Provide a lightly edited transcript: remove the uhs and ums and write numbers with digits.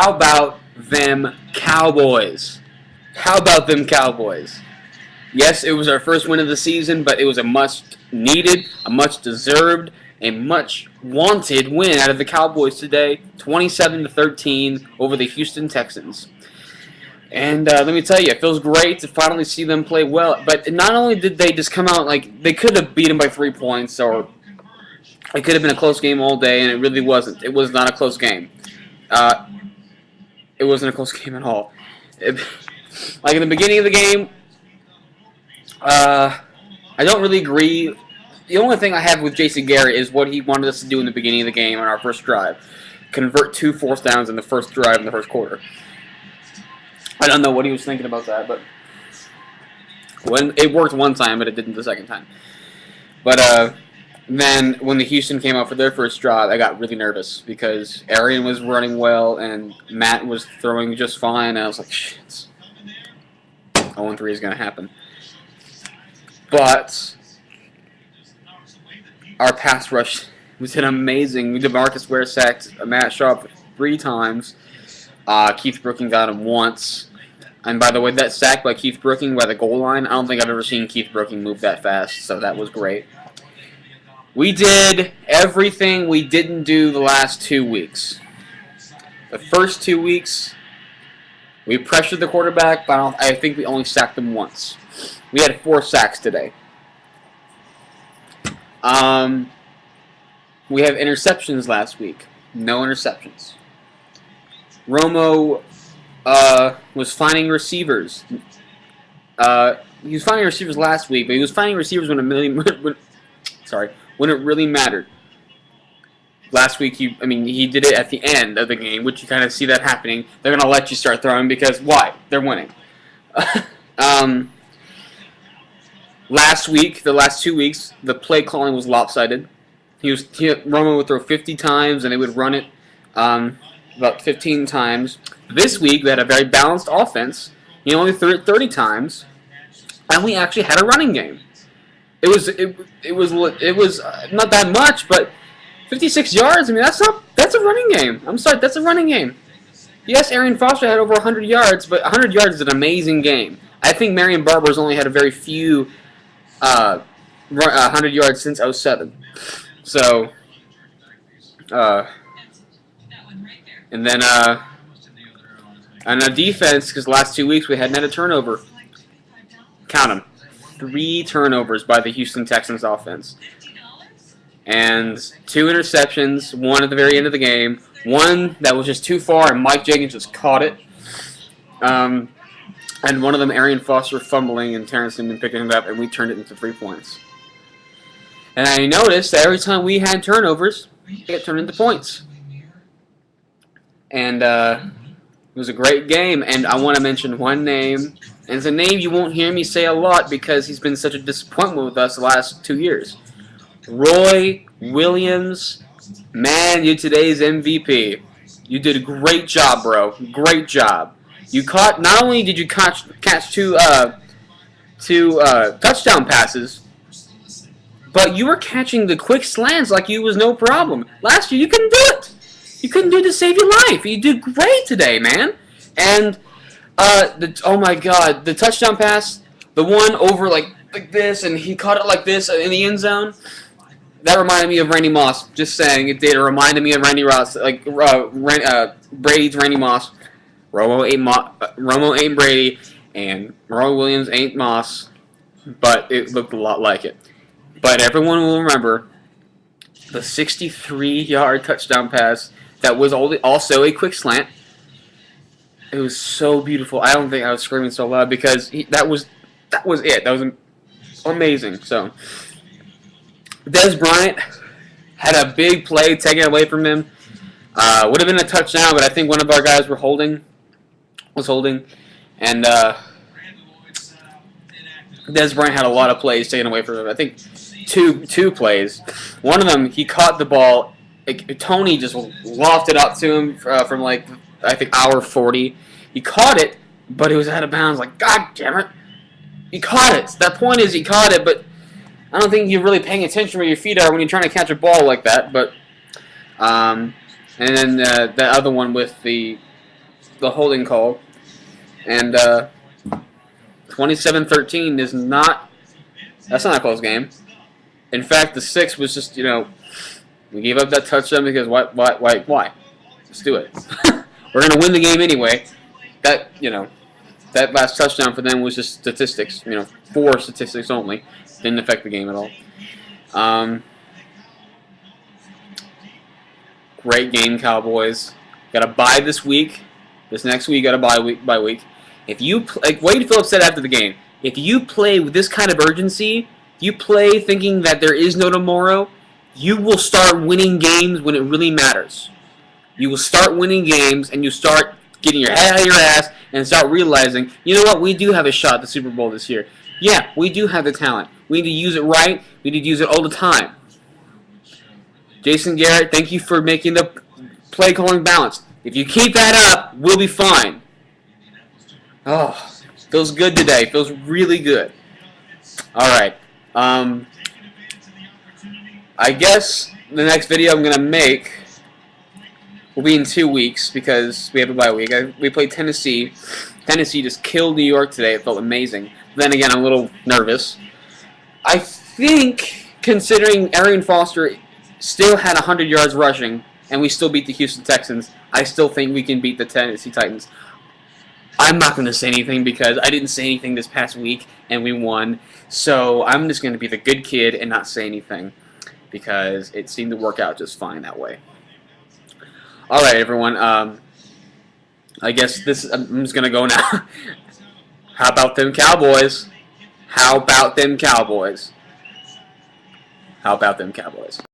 how about them Cowboys? How about them Cowboys? Yes, it was our first win of the season, but it was a much-needed, a much-deserved, a much-wanted win out of the Cowboys today, 27-13 over the Houston Texans. And let me tell you, it feels great to finally see them play well. But not only did they just come out, like, they could have beat them by 3 points, or it could have been a close game all day, and it really wasn't. It was not a close game. It wasn't a close game at all. Like, in the beginning of the game, I don't really agree. The only thing I have with Jason Garrett is what he wanted us to do in the beginning of the game on our first drive. Convert 2 fourth downs in the first drive in the first quarter. I don't know what he was thinking about that, but when it worked one time, but it didn't the second time. But then when the Houston came out for their first drive, I got really nervous because Arian was running well and Matt was throwing just fine. And I was like, shit, 0-3 is going to happen. But our pass rush was amazing. DeMarcus Ware sacked Matt Sharp 3 times. Keith Brooking got him once. And by the way, that sack by Keith Brooking by the goal line, I don't think I've ever seen Keith Brooking move that fast, so that was great. We did everything we didn't do the last 2 weeks. The first 2 weeks, we pressured the quarterback, but I think we only sacked him once. We had 4 sacks today. We have interceptions last week. No interceptions. Romo was finding receivers. He was finding receivers last week, but he was finding receivers when it really mattered. Last week, he did it at the end of the game, which you kind of see that happening. They're going to let you start throwing because why? They're winning. Last week, the last 2 weeks, the play calling was lopsided. Romo would throw 50 times, and they would run it about 15 times. This week, we had a very balanced offense. He only threw it 30 times, and we actually had a running game. It was not that much, but 56 yards. I mean, that's a running game. I'm sorry, that's a running game. Yes, Arian Foster had over 100 yards, but 100 yards is an amazing game. I think Marion Barber's only had a very few 100 yards since 07. So, and then on our defense, because the last 2 weeks we hadn't had a turnover. Count them. 3 turnovers by the Houston Texans offense. And 2 interceptions, 1 at the very end of the game, 1 that was just too far and Mike Jenkins just caught it. And one of them, Arian Foster, fumbling and Terrence Newman picking it up, and we turned it into 3 points. And I noticed that every time we had turnovers, it turned into points. And it was a great game, and I want to mention one name. And it's a name you won't hear me say a lot because he's been such a disappointment with us the last 2 years. Roy Williams, man, you're today's MVP. You did a great job, bro. Great job. You caught. Not only did you catch 2 touchdown passes, but you were catching the quick slants like you was no problem. Last year you couldn't do it. You couldn't do it to save your life. You did great today, man. And oh my God, the touchdown pass, the one over like this, and he caught it like this in the end zone. That reminded me of Randy Moss. Just saying, it did. It reminded me of Randy Ross, like Brady's Randy Moss. Romo ain't Brady, and Roy Williams ain't Moss, but it looked a lot like it. But everyone will remember the 63-yard touchdown pass that was also a quick slant. It was so beautiful. I don't think I was screaming so loud because that was it. That was amazing. So Dez Bryant had a big play taken away from him. Would have been a touchdown, but I think one of our guys was holding, and Dez Bryant had a lot of plays taken away from him. I think two plays. One of them, he caught the ball. Tony just lofted up to him from like I think hour 40. He caught it, but it was out of bounds. Like, God damn it, he caught it. That point is he caught it, but I don't think you're really paying attention where your feet are when you're trying to catch a ball like that. But and then the other one with the the holding call. And 27-13 is not. That's not a close game. In fact, the 6 was just, we gave up that touchdown because why? Let's do it. We're gonna win the game anyway. That last touchdown for them was just statistics. 4 statistics only. Didn't affect the game at all. Great game, Cowboys. Got a bye this week. This next week, got a bye week. If you like Wade Phillips said after the game, if you play with this kind of urgency, you play thinking that there is no tomorrow, you will start winning games when it really matters. You will start winning games, and you start getting your head out of your ass and start realizing, you know what, we do have a shot at the Super Bowl this year. Yeah, we do have the talent. We need to use it right. We need to use it all the time. Jason Garrett, thank you for making the play calling balanced. If you keep that up, we'll be fine. Oh, feels good today. Feels really good. All right. I guess the next video I'm going to make will be in 2 weeks because we have a bye week. We played Tennessee. Tennessee just killed New York today. It felt amazing. Then again, I'm a little nervous. I think, considering Arian Foster still had 100 yards rushing, and we still beat the Houston Texans, I still think we can beat the Tennessee Titans. I'm not going to say anything because I didn't say anything this past week, and we won. So I'm just going to be the good kid and not say anything because it seemed to work out just fine that way. All right, everyone. I guess I'm just going to go now. How about them Cowboys? How about them Cowboys? How about them Cowboys?